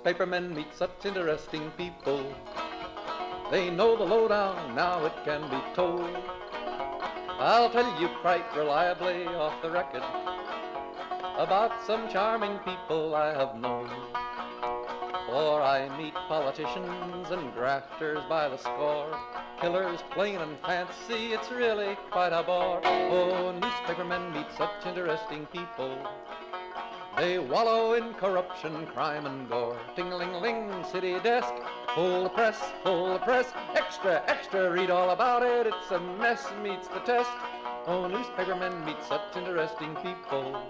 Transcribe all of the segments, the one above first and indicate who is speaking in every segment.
Speaker 1: newspapermen meet such interesting people. They know the lowdown, now it can be told. I'll tell you quite reliably off the record about some charming people I have known. For I meet politicians and grafters by the score, killers plain and fancy, it's really quite a bore. Oh, newspapermen meet such interesting people. They wallow in corruption, crime and gore. Ting-a-ling-a-ling, city desk, full the press, extra, extra, read all about it, it's a mess, meets the test. Oh, newspapermen meet such interesting people.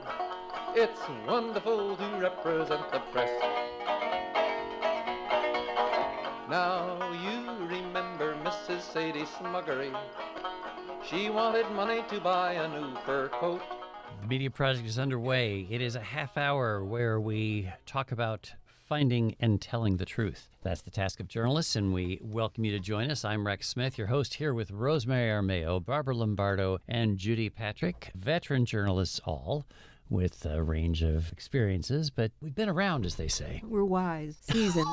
Speaker 1: It's wonderful to represent the press. Now you remember Mrs. Sadie Smuggery. She wanted money to buy a new fur coat.
Speaker 2: The media project is underway. It is a half hour where we talk about finding and telling the truth. That's the task of journalists, and we welcome you to join us. I'm Rex Smith, your host, here with Rosemary Armeo, Barbara Lombardo, and Judy Patrick, veteran journalists all, with a range of experiences, but we've been around, as they say.
Speaker 3: We're wise, seasoned,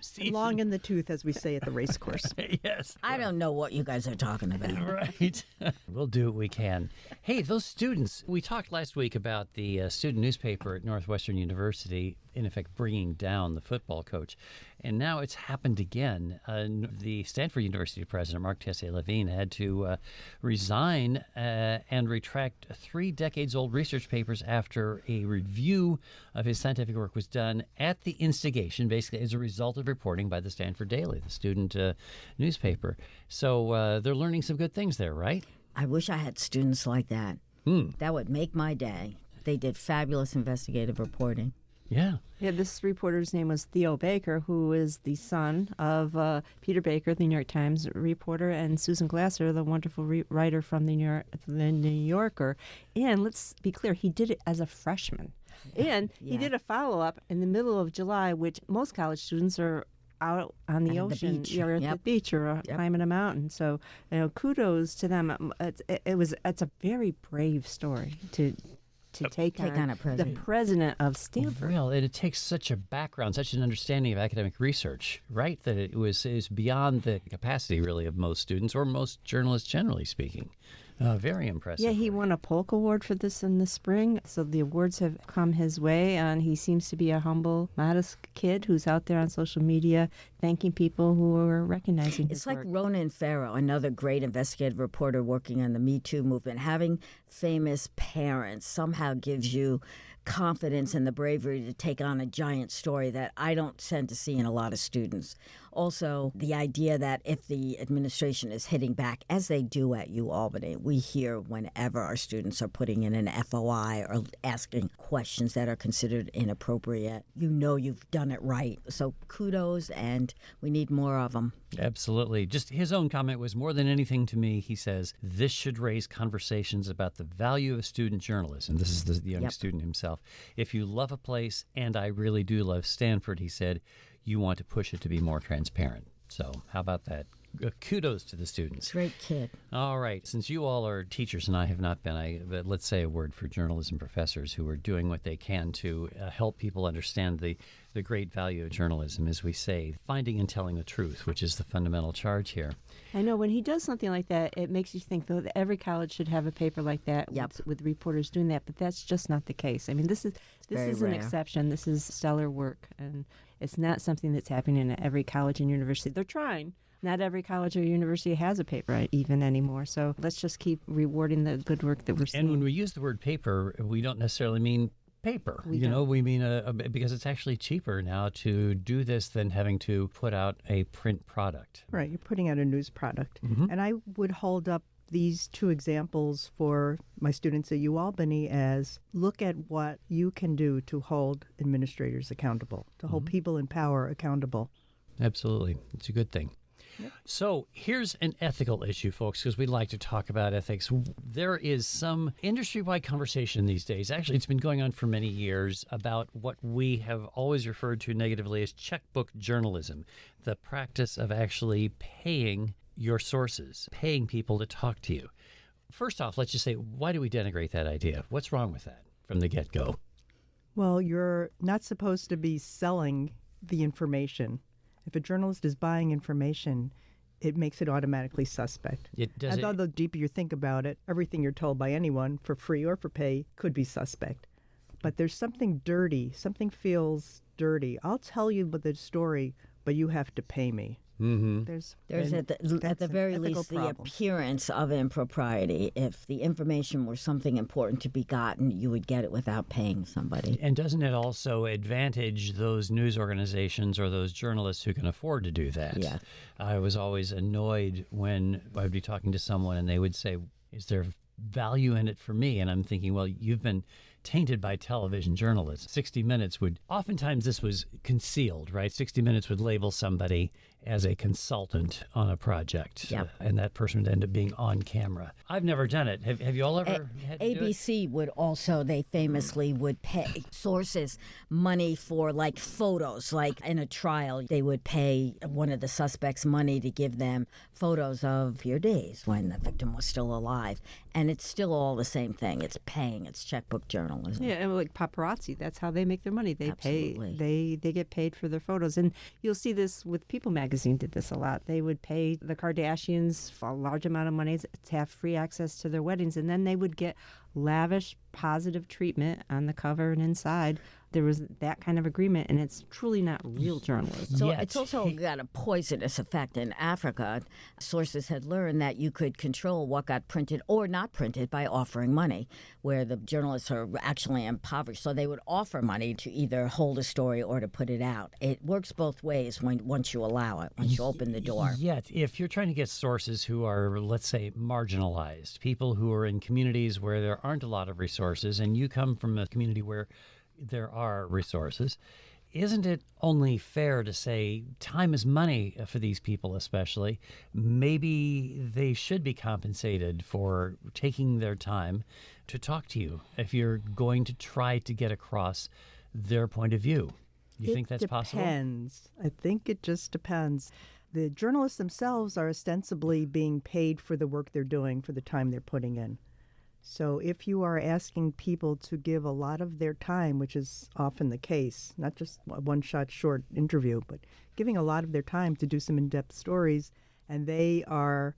Speaker 2: Seasoned.
Speaker 3: long in the tooth, as we say at the race course.
Speaker 2: Yes.
Speaker 4: I don't know what you guys are talking about.
Speaker 2: Right. We'll do what we can. Hey, those students, we talked last week about the student newspaper at Northwestern University, in effect bringing down the football coach. And now it's happened again. The Stanford University president, Mark Tessier-Levine, had to resign and retract 3 decades-old research papers after a review of his scientific work was done at the instigation, basically as a result of reporting by the Stanford Daily, the student newspaper. So they're learning some good things there, right?
Speaker 4: I wish I had students like that. That would make my day. They did fabulous investigative reporting.
Speaker 2: Yeah.
Speaker 3: Yeah, this reporter's name was Theo Baker, who is the son of Peter Baker, the New York Times reporter, and Susan Glasser, the wonderful writer from the New Yorker. And let's be clear, he did it as a freshman. And he did a follow-up in the middle of July, which most college students are out on the ocean, or at the beach, or climbing a mountain. So, kudos to them. It's a very brave story to take on the president of Stanford.
Speaker 2: Well, it takes such a background, such an understanding of academic research, right? That it was beyond the capacity, really, of most students or most journalists, generally speaking. Very impressive.
Speaker 3: Yeah, he won a Polk Award for this in the spring, so the awards have come his way, and he seems to be a humble, modest kid who's out there on social media thanking people who are recognizing his work.
Speaker 4: It's like Ronan Farrow, another great investigative reporter working on the Me Too movement. Having famous parents somehow gives you confidence and the bravery to take on a giant story that I don't tend to see in a lot of students. Also, the idea that if the administration is hitting back, as they do at UAlbany, we hear whenever our students are putting in an FOI or asking questions that are considered inappropriate, you've done it right. So kudos, and we need more of them.
Speaker 2: Absolutely. Just his own comment was, more than anything to me, he says, this should raise conversations about the value of student journalism. This is the young student himself. If you love a place, and I really do love Stanford, he said, you want to push it to be more transparent. So how about that? Kudos to the students.
Speaker 4: Great kid.
Speaker 2: All right. Since you all are teachers and I have not been, but let's say a word for journalism professors who are doing what they can to help people understand the great value of journalism, as we say, finding and telling the truth, which is the fundamental charge here.
Speaker 3: I know when he does something like that, it makes you think, though, that every college should have a paper like that with reporters doing that, but that's just not the case. I mean, this is an exception. This is stellar work, and it's not something that's happening at every college and university. They're trying. Not every college or university has a paper even anymore. So let's just keep rewarding the good work that we're seeing.
Speaker 2: And when we use the word paper, we don't necessarily mean paper. We mean because it's actually cheaper now to do this than having to put out a print product.
Speaker 5: Right, you're putting out a news product.
Speaker 2: Mm-hmm.
Speaker 5: And I would hold up these 2 examples for my students at UAlbany as look at what you can do to hold administrators accountable, to hold people in power accountable.
Speaker 2: Absolutely. It's a good thing.
Speaker 5: Yep.
Speaker 2: So here's an ethical issue, folks, because we like to talk about ethics. There is some industry-wide conversation these days. Actually, it's been going on for many years about what we have always referred to negatively as checkbook journalism, the practice of actually paying your sources, paying people to talk to you. First off, let's just say, why do we denigrate that idea? What's wrong with that from the get-go?
Speaker 5: Well, you're not supposed to be selling the information. If a journalist is buying information, it makes it automatically suspect. Although the deeper you think about it, everything you're told by anyone, for free or for pay, could be suspect. But there's something dirty. Something feels dirty. I'll tell you the story, but you have to pay me.
Speaker 2: Mm-hmm.
Speaker 4: There's at the very least the appearance of impropriety. If the information were something important to be gotten, you would get it without paying somebody.
Speaker 2: And doesn't it also advantage those news organizations or those journalists who can afford to do that?
Speaker 4: Yeah.
Speaker 2: I was always annoyed when I would be talking to someone and they would say, is there value in it for me? And I'm thinking, well, you've been tainted by television journalists. 60 Minutes would, oftentimes this was concealed, right? 60 Minutes would label somebody as a consultant on a project.
Speaker 4: Yep.
Speaker 2: And that person would end up being on camera. I've never done it. Have you all ever had to do it?
Speaker 4: ABC would also, they famously would pay sources money for like photos. Like in a trial, they would pay one of the suspects money to give them photos of your days when the victim was still alive. And it's still all the same thing. It's paying. It's checkbook journalism.
Speaker 3: Yeah, and like paparazzi, that's how they make their money. They
Speaker 4: Absolutely.
Speaker 3: pay. They get paid for their photos, and you'll see this with People Magazine. Did this a lot. They would pay the Kardashians for a large amount of money to have free access to their weddings, and then they would get lavish positive treatment on the cover and inside. There was that kind of agreement, and it's truly not real journalism.
Speaker 4: So
Speaker 2: Yet.
Speaker 4: it's also got a poisonous effect. In Africa, sources had learned that you could control what got printed or not printed by offering money, where the journalists are actually impoverished. So they would offer money to either hold a story or to put it out. It works both ways once you allow it, once you open the door.
Speaker 2: Yet, if you're trying to get sources who are, let's say, marginalized, people who are in communities where there aren't a lot of resources, and you come from a community where there are resources, isn't it only fair to say time is money for these people especially? Maybe they should be compensated for taking their time to talk to you if you're going to try to get across their point of view. You think that's possible?
Speaker 5: It depends. I think it just depends. The journalists themselves are ostensibly being paid for the work they're doing, for the time they're putting in. So if you are asking people to give a lot of their time, which is often the case, not just a one-shot short interview, but giving a lot of their time to do some in-depth stories, and they are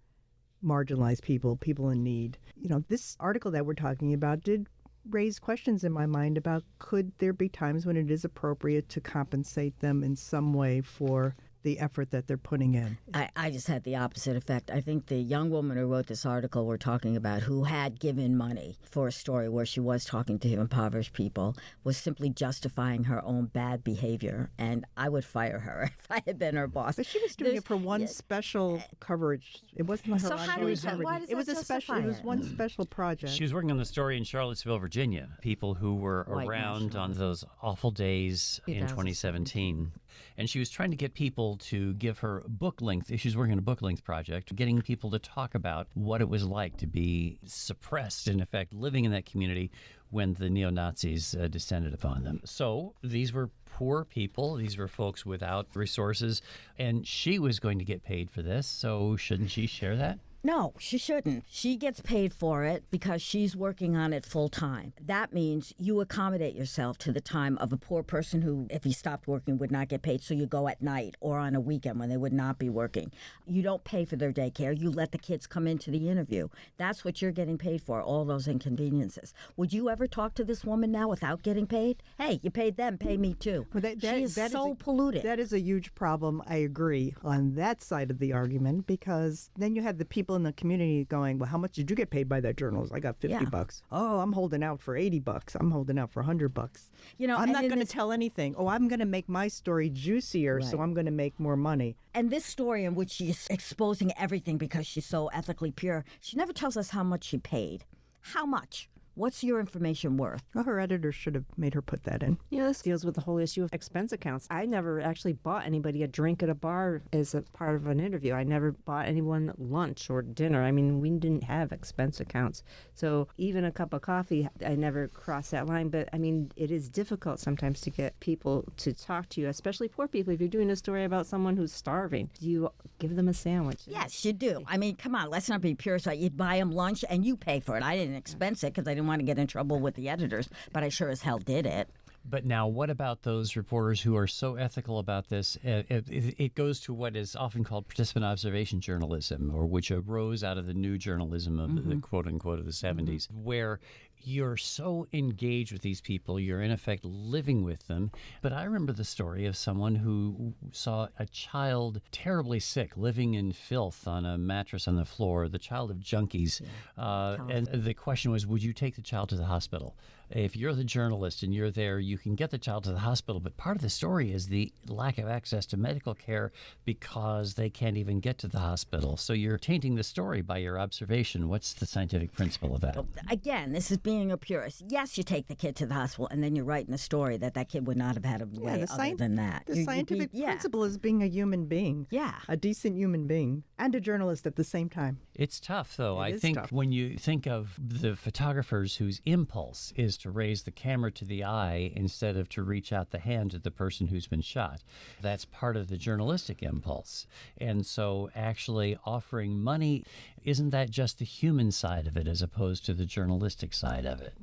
Speaker 5: marginalized people in need. You know, this article that we're talking about did raise questions in my mind about could there be times when it is appropriate to compensate them in some way for the effort that they're putting in.
Speaker 4: I just had the opposite effect. I think the young woman who wrote this article we're talking about, who had given money for a story where she was talking to impoverished people, was simply justifying her own bad behavior. And I would fire her if I had been her boss.
Speaker 5: But she was doing it for one special coverage. It wasn't her
Speaker 4: So how
Speaker 5: ongoing
Speaker 4: does that-
Speaker 5: coverage.
Speaker 4: why does
Speaker 5: It was
Speaker 4: that
Speaker 5: a special. It
Speaker 4: justify
Speaker 5: was
Speaker 4: it?
Speaker 5: one special project.
Speaker 2: She was working on the story in Charlottesville, Virginia. People who were
Speaker 4: White
Speaker 2: around on
Speaker 4: nationalists.
Speaker 2: those awful days in 2017. And she was trying to get people to give her book length. She was working on a book length project, getting people to talk about what it was like to be suppressed, in effect, living in that community when the neo-Nazis descended upon them. So these were poor people. These were folks without resources. And she was going to get paid for this. So shouldn't she share that?
Speaker 4: No, she shouldn't. She gets paid for it because she's working on it full time. That means you accommodate yourself to the time of a poor person who, if he stopped working, would not get paid. So you go at night or on a weekend when they would not be working. You don't pay for their daycare. You let the kids come into the interview. That's what you're getting paid for, all those inconveniences. Would you ever talk to this woman now without getting paid? Hey, you paid them, pay me too.
Speaker 5: Well,
Speaker 4: She is so polluted.
Speaker 5: That is a huge problem, I agree, on that side of the argument, because then you have the people in the community going, well, how much did you get paid by that journalist? I got $50. Oh, I'm holding out for $80. I'm holding out for $100.
Speaker 4: You know,
Speaker 5: I'm
Speaker 4: and
Speaker 5: not
Speaker 4: in
Speaker 5: going to
Speaker 4: this-
Speaker 5: tell anything. Oh, I'm going to make my story juicier, so
Speaker 4: Right.
Speaker 5: I'm going to make more money.
Speaker 4: And this story in which she's exposing everything because she's so ethically pure, she never tells us how much she paid. How much? What's your information worth?
Speaker 5: Well, her editor should have made her put that in.
Speaker 3: You know, this deals with the whole issue of expense accounts. I never actually bought anybody a drink at a bar as a part of an interview. I never bought anyone lunch or dinner. I mean, we didn't have expense accounts. So even a cup of coffee, I never crossed that line. But I mean, it is difficult sometimes to get people to talk to you, especially poor people. If you're doing a story about someone who's starving, do you give them a sandwich?
Speaker 4: Yes, you do. I mean, come on, let's not be pure. So you buy them lunch and you pay for it. I didn't expense it because I didn't want to get in trouble with the editors, but I sure as hell did it.
Speaker 2: But now, what about those reporters who are so ethical about this? It goes to what is often called participant observation journalism, or which arose out of the new journalism of the quote unquote of the 70s, where you're so engaged with these people, you're in effect living with them. But I remember the story of someone who saw a child terribly sick, living in filth on a mattress on the floor, the child of junkies. And the question was, would you take the child to the hospital? If you're the journalist and you're there, you can get the child to the hospital. But part of the story is the lack of access to medical care because they can't even get to the hospital. So you're tainting the story by your observation. What's the scientific principle of that?
Speaker 4: Again, this is being a purist. Yes, you take the kid to the hospital, and then you're writing a story that kid would not have had a way other than that.
Speaker 5: The scientific principle is being a human being.
Speaker 4: Yeah.
Speaker 5: A decent human being and a journalist at the same time.
Speaker 2: It's tough, though. I
Speaker 5: is
Speaker 2: think
Speaker 5: tough.
Speaker 2: when you think of the photographers whose impulse is to raise the camera to the eye instead of to reach out the hand to the person who's been shot, that's part of the journalistic impulse. And so actually offering money, isn't that just the human side of it as opposed to the journalistic side of it?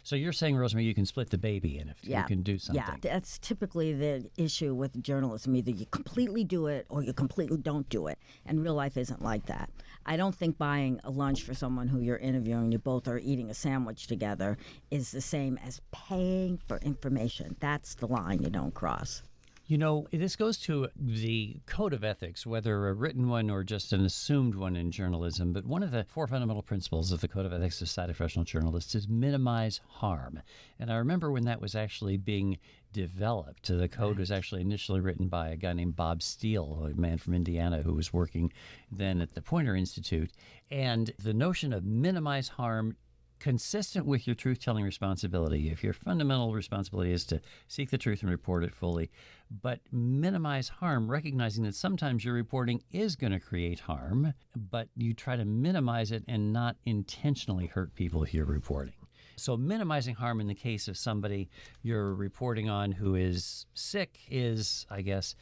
Speaker 2: So you're saying, Rosemary, you can split the baby in if you can do something.
Speaker 4: Yeah, that's typically the issue with journalism. Either you completely do it or you completely don't do it. And real life isn't like that. I don't think buying a lunch for someone who you're interviewing, you both are eating a sandwich together, is the same as paying for information. That's the line you don't cross.
Speaker 2: You know, this goes to the code of ethics, whether a written one or just an assumed one in journalism. But one of the 4 fundamental principles of the Code of Ethics of Society of Professional Journalists is minimize harm. And I remember when that was actually being developed. The code was actually initially written by a guy named Bob Steele, a man from Indiana who was working then at the Poynter Institute. And the notion of minimize harm, consistent with your truth-telling responsibility. If your fundamental responsibility is to seek the truth and report it fully, but minimize harm, recognizing that sometimes your reporting is going to create harm, but you try to minimize it and not intentionally hurt people you're reporting. So minimizing harm in the case of somebody you're reporting on who is sick is, I guess,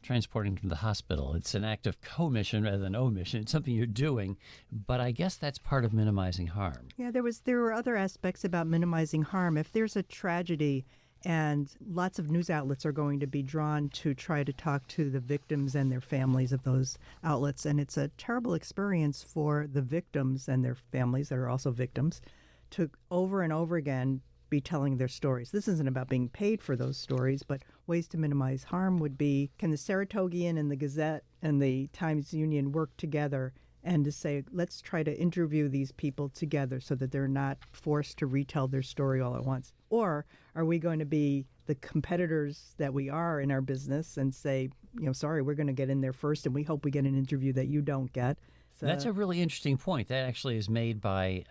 Speaker 2: transporting to the hospital. It's an act of commission rather than omission. It's something you're doing, but I guess that's part of minimizing harm.
Speaker 5: Yeah, there were other aspects about minimizing harm. If there's a tragedy and lots of news outlets are going to be drawn to try to talk to the victims and their families of those outlets, and it's a terrible experience for the victims and their families that are also victims to over and over again be telling their stories. This isn't about being paid for those stories, but ways to minimize harm would be, can the Saratogian and the Gazette and the Times-Union work together and to say, let's try to interview these people together so that they're not forced to retell their story all at once? Or are we going to be the competitors that we are in our business and say, sorry, we're going to get in there first and we hope we get an interview that you don't get? So
Speaker 2: that's a really interesting point. That actually is made by,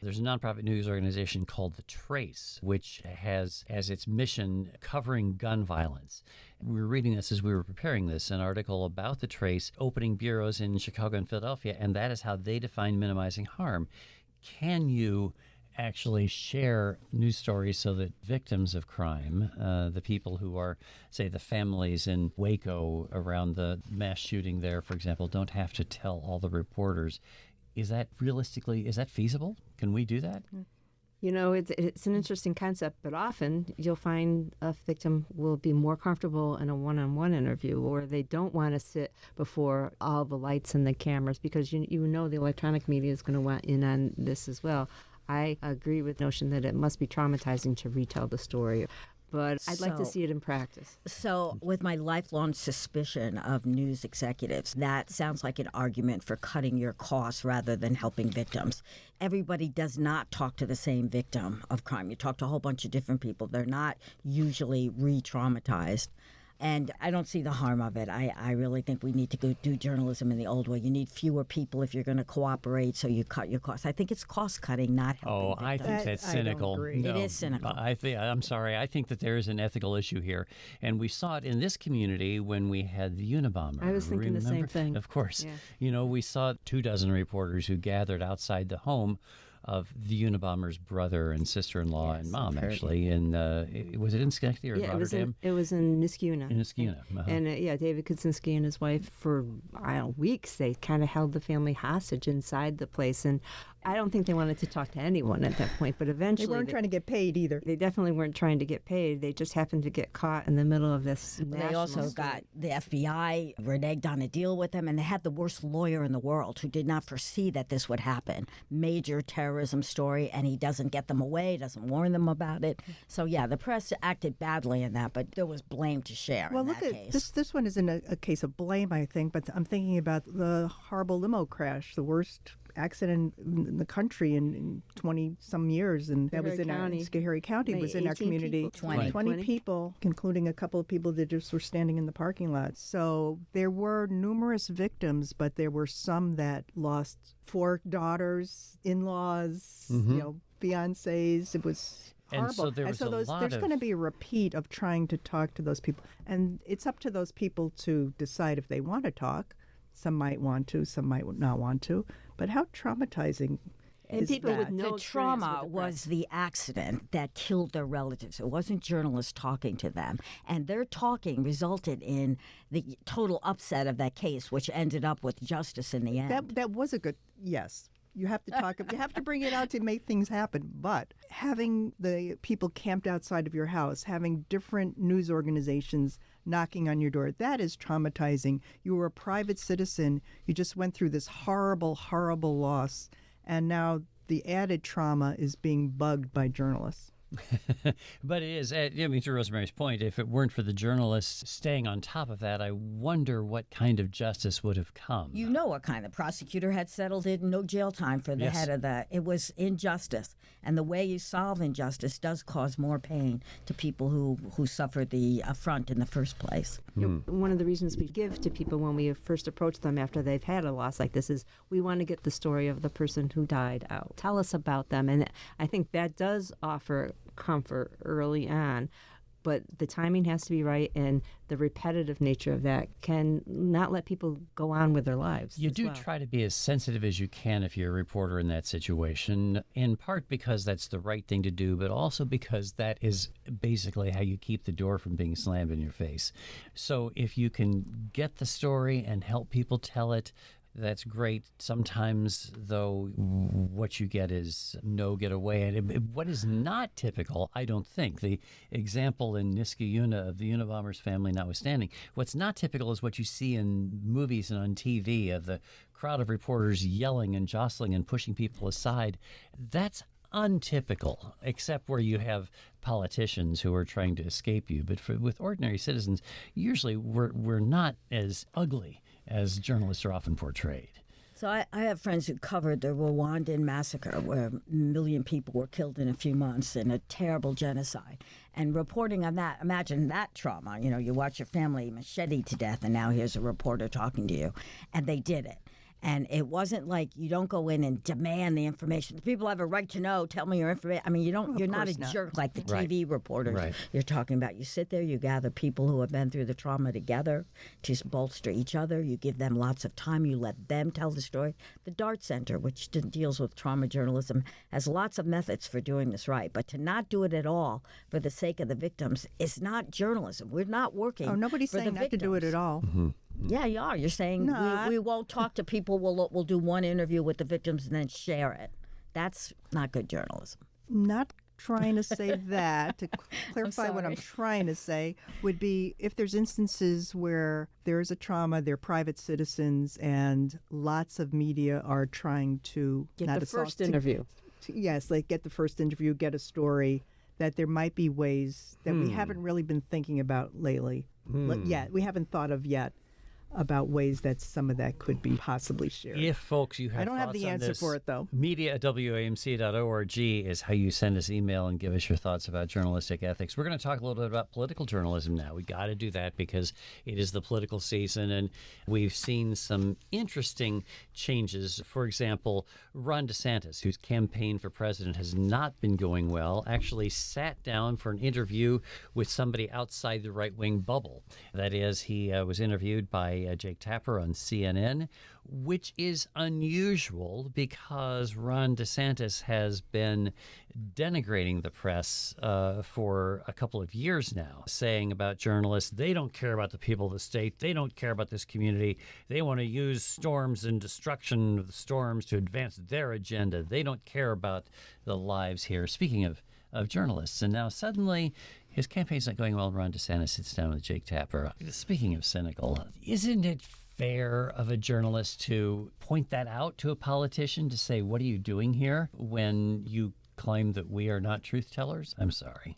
Speaker 2: there's a nonprofit news organization called The Trace, which has as its mission covering gun violence. We were reading this as we were preparing this, an article about The Trace opening bureaus in Chicago and Philadelphia, and that is how they define minimizing harm. Can you actually share news stories so that victims of crime, the people who are, say, the families in Waco around the mass shooting there, for example, don't have to tell all the reporters? Is that feasible? Can we do that?
Speaker 3: It's an interesting concept, but often you'll find a victim will be more comfortable in a one-on-one interview, or they don't want to sit before all the lights and the cameras because the electronic media is going to want in on this as well. I agree with the notion that it must be traumatizing to retell the story, but I'd like to see it in practice.
Speaker 4: So with my lifelong suspicion of news executives, that sounds like an argument for cutting your costs rather than helping victims. Everybody does not talk to the same victim of crime. You talk to a whole bunch of different people. They're not usually re-traumatized. And I don't see the harm of it. I really think we need to go do journalism in the old way. You need fewer people if you're going to cooperate, so you cut your costs. I think it's cost cutting, not helping victims.
Speaker 2: I think that's cynical.
Speaker 5: I don't agree.
Speaker 2: No,
Speaker 4: it is cynical.
Speaker 2: I'm sorry. I think that there is an ethical issue here. And we saw it in this community when we had the Unabomber.
Speaker 3: I was thinking the same thing.
Speaker 2: Of course.
Speaker 3: Yeah.
Speaker 2: We saw 24 reporters who gathered outside the home of the Unabomber's brother and sister-in-law and mom, actually. And was it in Schenectady or Rotterdam?
Speaker 3: It was in Niskuna.
Speaker 2: In Niskuna.
Speaker 3: And David Kuczynski and his wife, for weeks, they kind of held the family hostage inside the place. And I don't think they wanted to talk to anyone at that point, but
Speaker 5: They
Speaker 3: eventually
Speaker 5: weren't trying to get paid either.
Speaker 3: they definitely weren't trying to get paid. They just happened to get caught in the middle of this.
Speaker 4: They also got the FBI reneged on a deal with them, and they had the worst lawyer in the world who did not foresee that this would happen. Major terrorism story, and he doesn't get them away, doesn't warn them about it. So yeah, the press acted badly in that, but there was blame to share
Speaker 5: Well,
Speaker 4: in
Speaker 5: look
Speaker 4: that
Speaker 5: at
Speaker 4: case.
Speaker 5: this one isn't a case of blame, I think, but I'm thinking about the horrible limo crash, the worst accident in the country in 20-some years, and that was in Schoharie County, was in our
Speaker 3: 18
Speaker 5: community.
Speaker 3: people.
Speaker 5: 20 people, including a couple of people that just were standing in the parking lot. So there were numerous victims, but there were some that lost 4 daughters, in-laws, fiancés. It was horrible.
Speaker 2: And so there was
Speaker 5: there's going to be a repeat of trying to talk to those people. And it's up to those people to decide if they want to talk. Some might want to, some might not want to. But how traumatizing
Speaker 3: And
Speaker 5: is
Speaker 3: people
Speaker 5: that?
Speaker 3: with no
Speaker 4: The
Speaker 3: experience
Speaker 4: trauma
Speaker 3: with the press.
Speaker 4: was the accident that killed their relatives. It wasn't journalists talking to them. And their talking resulted in the total upset of that case, which ended up with justice in the end.
Speaker 5: That was a good, yes. You have to talk. You have to bring it out to make things happen. But having the people camped outside of your house, having different news organizations knocking on your door, that is traumatizing. You were a private citizen. You just went through this horrible, horrible loss, and now the added trauma is being bugged by journalists.
Speaker 2: But it is, to Rosemary's point, if it weren't for the journalists staying on top of that, I wonder what kind of justice would have come.
Speaker 4: You know what kind. The prosecutor had settled it, no jail time for the head of that. It was injustice. And the way you solve injustice does cause more pain to people who suffered the affront in the first place.
Speaker 3: One of the reasons we give to people when we first approach them after they've had a loss like this is we want to get the story of the person who died out. Tell us about them. And I think that does offer comfort early on. But the timing has to be right, and the repetitive nature of that can not let people go on with their lives.
Speaker 2: You
Speaker 3: as
Speaker 2: do
Speaker 3: well.
Speaker 2: try to be as sensitive as you can if you're a reporter in that situation, in part because that's the right thing to do, but also because that is basically how you keep the door from being slammed in your face. So if you can get the story and help people tell it, that's great. Sometimes, though, what you get is no get away. And what is not typical, I don't think, the example in Niskayuna of the Unabomber's family notwithstanding, what's not typical is what you see in movies and on TV of the crowd of reporters yelling and jostling and pushing people aside. That's untypical, except where you have politicians who are trying to escape you. But with ordinary citizens, usually we're not as ugly as journalists are often portrayed.
Speaker 4: So I have friends who covered the Rwandan massacre where 1 million people were killed in a few months in a terrible genocide. And reporting on that, imagine that trauma. You watch your family macheted to death, and now here's a reporter talking to you. And they did it. And it wasn't like you don't go in and demand the information. The people have a right to know. Tell me your information. I mean, you're not a jerk like the TV reporters you're talking about. You sit there, you gather people who have been through the trauma together to bolster each other. You give them lots of time. You let them tell the story. The DART Center, which deals with trauma journalism, has lots of methods for doing this right. But to not do it at all for the sake of the victims is not journalism. We're not working.
Speaker 5: Oh, nobody's
Speaker 4: for
Speaker 5: saying
Speaker 4: the
Speaker 5: not to do it at all.
Speaker 2: Mm-hmm.
Speaker 4: Yeah, you are. You're saying we won't talk to people. We'll do one interview with the victims and then share it. That's not good journalism.
Speaker 5: Not trying to say that. To clarify what I'm trying to say would be if there's instances where there is a trauma, they're private citizens, and lots of media are trying to
Speaker 3: Get the first interview.
Speaker 5: Yes, like get the first interview, get a story, that there might be ways that we haven't really been thinking about lately. Yet. We haven't thought of yet about ways that some of that could be possibly shared.
Speaker 2: If folks, you have
Speaker 5: I don't have
Speaker 2: thoughts
Speaker 5: the
Speaker 2: on
Speaker 5: answer
Speaker 2: this,
Speaker 5: for it, though.
Speaker 2: media@wamc.org is how you send us email and give us your thoughts about journalistic ethics. We're going to talk a little bit about political journalism now. We got to do that because it is the political season, and we've seen some interesting changes. For example, Ron DeSantis, whose campaign for president has not been going well, actually sat down for an interview with somebody outside the right-wing bubble. That is, he was interviewed by by Jake Tapper on CNN, which is unusual because Ron DeSantis has been denigrating the press for a couple of years now, saying about journalists, they don't care about the people of the state. They don't care about this community. They want to use storms and destruction of the storms to advance their agenda. They don't care about the lives here. Speaking of journalists. And now suddenly his campaign's not going well. Ron DeSantis sits down with Jake Tapper. Speaking of cynical, isn't it fair of a journalist to point that out to a politician to say, what are you doing here when you claim that we are not truth tellers? I'm sorry.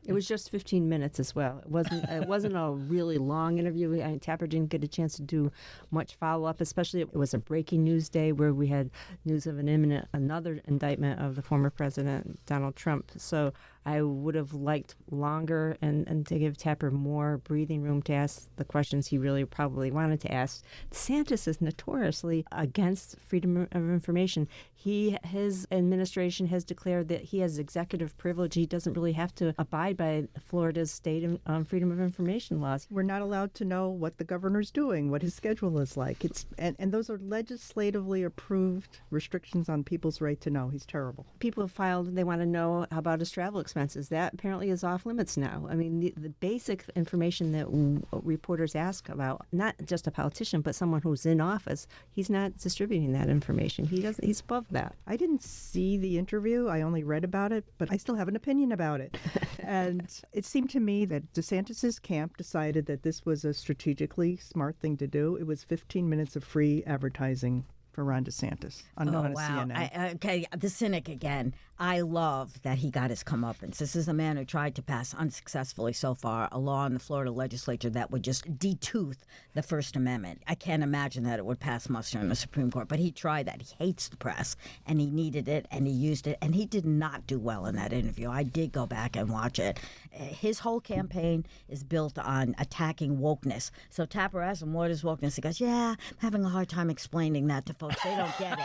Speaker 3: It was just 15 minutes as well. It wasn't a really long interview. Tapper didn't get a chance to do much follow-up, especially it was a breaking news day where we had news of another indictment of the former president, Donald Trump. So I would have liked longer and to give Tapper more breathing room to ask the questions he really probably wanted to ask. DeSantis is notoriously against freedom of information. His administration has declared that he has executive privilege. He doesn't really have to abide by Florida's state freedom of information laws.
Speaker 5: We're not allowed to know what the governor's doing, what his schedule is like. And those are legislatively approved restrictions on people's right to know. He's terrible.
Speaker 3: People have filed, they want to know about his travel expenses. That apparently is off limits now. I mean, the basic information that reporters ask about, not just a politician, but someone who's in office, he's not distributing that information. He's above that.
Speaker 5: I didn't see the interview. I only read about it, but I still have an opinion about it. And it seemed to me that DeSantis's camp decided that this was a strategically smart thing to do. It was 15 minutes of free advertising for Ron DeSantis on CNN.
Speaker 4: Okay, the cynic again. I love that he got his comeuppance. This is a man who tried to pass unsuccessfully so far a law in the Florida legislature that would just detooth the First Amendment. I can't imagine that it would pass muster in the Supreme Court, but he tried that. He hates the press, and he needed it, and he used it, and he did not do well in that interview. I did go back and watch it. His whole campaign is built on attacking wokeness. So Tapper asked him, what is wokeness? He goes, yeah, I'm having a hard time explaining that to folks. They don't get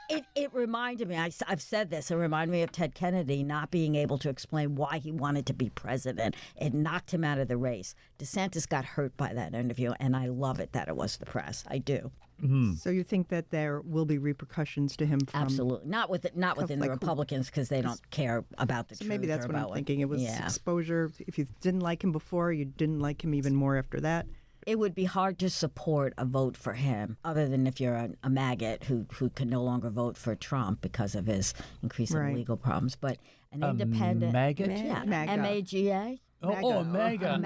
Speaker 4: it. It reminded me, I've said this, it reminded me of Ted Kennedy not being able to explain why he wanted to be president. It knocked him out of the race. DeSantis got hurt by that interview, and I love it that it was the press. I do.
Speaker 2: Mm-hmm.
Speaker 5: So you think that there will be repercussions to him from...
Speaker 4: Absolutely. Not within the Republicans, because they don't care about the truth.
Speaker 5: Maybe that's what I'm thinking. It was
Speaker 4: yeah.
Speaker 5: exposure. If you didn't like him before, you didn't like him even more after that.
Speaker 4: It would be hard to support a vote for him, other than if you're a maggot who can no longer vote for Trump because of his increasing legal problems. But an independent...
Speaker 2: maggot?
Speaker 4: Yeah.
Speaker 5: MAGA.
Speaker 4: M-A-G-A?
Speaker 2: Oh, MAGA.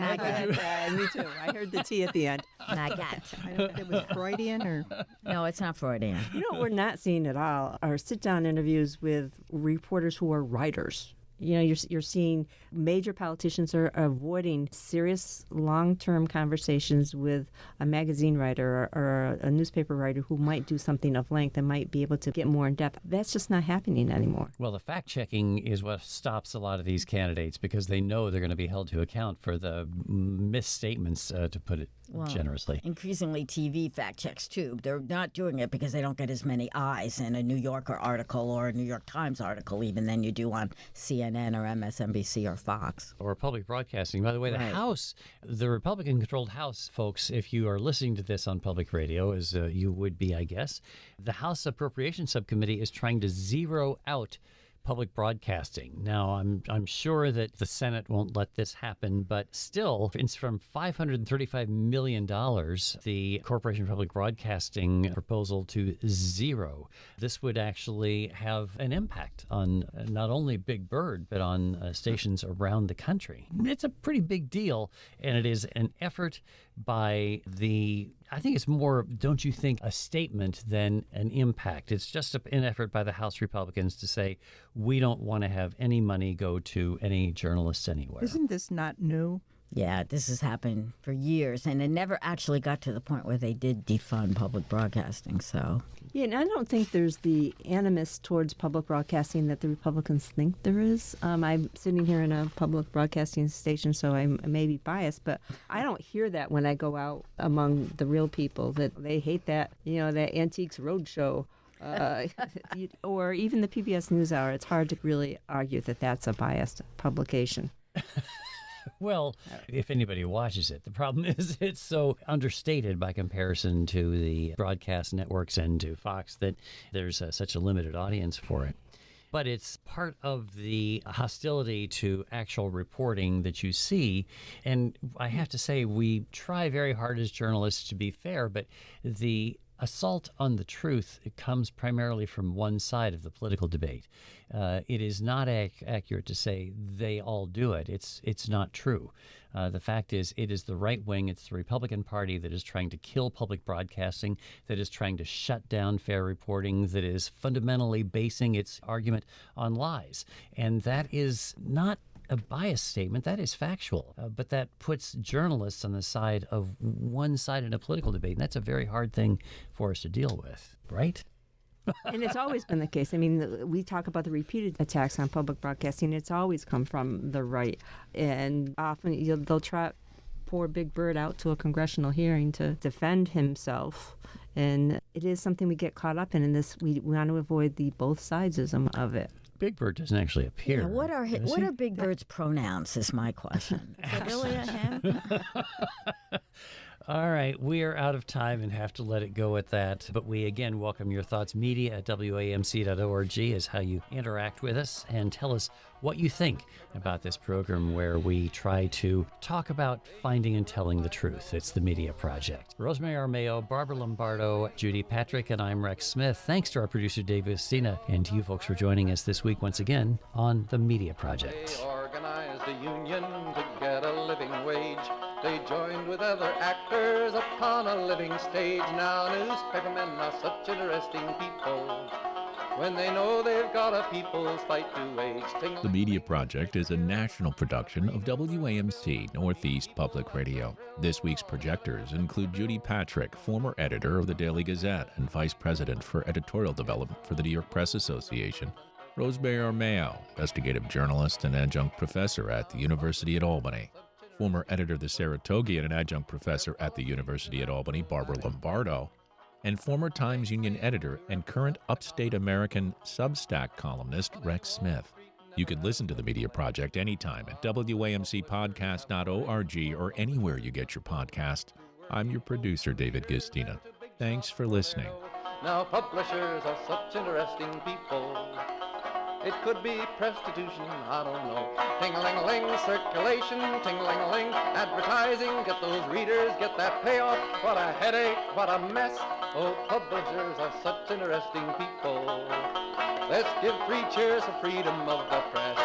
Speaker 3: Me too. I heard the T at the end.
Speaker 4: Maggot.
Speaker 5: I don't know if it was Freudian or...
Speaker 4: No, it's not Freudian.
Speaker 3: You know what we're not seeing at all are sit-down interviews with reporters who are writers. You know, you're seeing major politicians are avoiding serious long-term conversations with a magazine writer or a newspaper writer who might do something of length and might be able to get more in depth. That's just not happening anymore.
Speaker 2: Well, the fact-checking is what stops a lot of these candidates because they know they're going to be held to account for the misstatements, to put it generously.
Speaker 4: Increasingly, TV fact checks, too. They're not doing it because they don't get as many eyes in a New Yorker article or a New York Times article even than you do on CNN or MSNBC or Fox.
Speaker 2: Or public broadcasting. By the way, the House, the Republican-controlled House, folks, if you are listening to this on public radio, as you would be, I guess, the House Appropriations Subcommittee is trying to zero out public broadcasting. Now, I'm sure that the Senate won't let this happen, but still, it's from $535 million, the Corporation for Public Broadcasting proposal to zero. This would actually have an impact on not only Big Bird, but on stations around the country. It's a pretty big deal, and it is an effort by I think it's more, don't you think, a statement than an impact. It's just an effort by the House Republicans to say, we don't want to have any money go to any journalists anywhere.
Speaker 5: Isn't this not new?
Speaker 4: Yeah, this has happened for years, and it never actually got to the point where they did defund public broadcasting, so...
Speaker 3: Yeah, and I don't think there's the animus towards public broadcasting that the Republicans think there is. I'm sitting here in a public broadcasting station, so I may be biased, but I don't hear that when I go out among the real people, that they hate that, that Antiques Roadshow. Or even the PBS NewsHour. It's hard to really argue that that's a biased publication.
Speaker 2: Well, if anybody watches it, the problem is it's so understated by comparison to the broadcast networks and to Fox that there's such a limited audience for it. But it's part of the hostility to actual reporting that you see. And I have to say, we try very hard as journalists to be fair, but the assault on the truth, it comes primarily from one side of the political debate. It is not accurate to say they all do it. It's not true. The fact is, it is the right wing, it's the Republican Party that is trying to kill public broadcasting, that is trying to shut down fair reporting, that is fundamentally basing its argument on lies. And that is not a biased statement, that is factual, but that puts journalists on the side of one side in a political debate, and that's a very hard thing for us to deal with, right?
Speaker 3: And it's always been the case. I mean, we talk about the repeated attacks on public broadcasting. It's always come from the right. And often they'll trot poor Big Bird out to a congressional hearing to defend himself. And it is something we get caught up in this. We want to avoid the both sidesism of it.
Speaker 2: Big Bird doesn't actually appear.
Speaker 4: Yeah, what are Big Bird's pronouns is my question. Is it really a him?
Speaker 2: All right, we are out of time and have to let it go at that. But we again welcome your thoughts. Media at WAMC.org is how you interact with us and tell us what you think about this program where we try to talk about finding and telling the truth. It's the Media Project. Rosemary Armeo, Barbara Lombardo, Judy Patrick, and I'm Rex Smith. Thanks to our producer, Dave Estina, and to you folks for joining us this week once again on the Media Project.
Speaker 1: They organized a union to get a living wage. They joined with other actors upon a living stage. Now newspapermen are such interesting people when they know they've got a people's fight to wage.
Speaker 6: The Media Project is a national production of WAMC Northeast Public Radio. This week's projectors include Judy Patrick, former editor of the Daily Gazette and vice president for editorial development for the New York Press Association; Rosemary Armeo, investigative journalist and adjunct professor at the University at Albany; former editor of the Saratogian and adjunct professor at the University at Albany, Barbara Lombardo; and former Times Union editor and current Upstate American Substack columnist Rex Smith. You can listen to the Media Project anytime at WAMCpodcast.org or anywhere you get your podcast. I'm your producer, David Gistina. Thanks for listening.
Speaker 1: Now publishers are such interesting people. It could be prostitution, I don't know. Ting-a-ling-a-ling, circulation, ting-a-ling-a-ling, advertising, get those readers, get that payoff. What a headache, what a mess. Oh, publishers are such interesting people. Let's give 3 cheers for freedom of the press.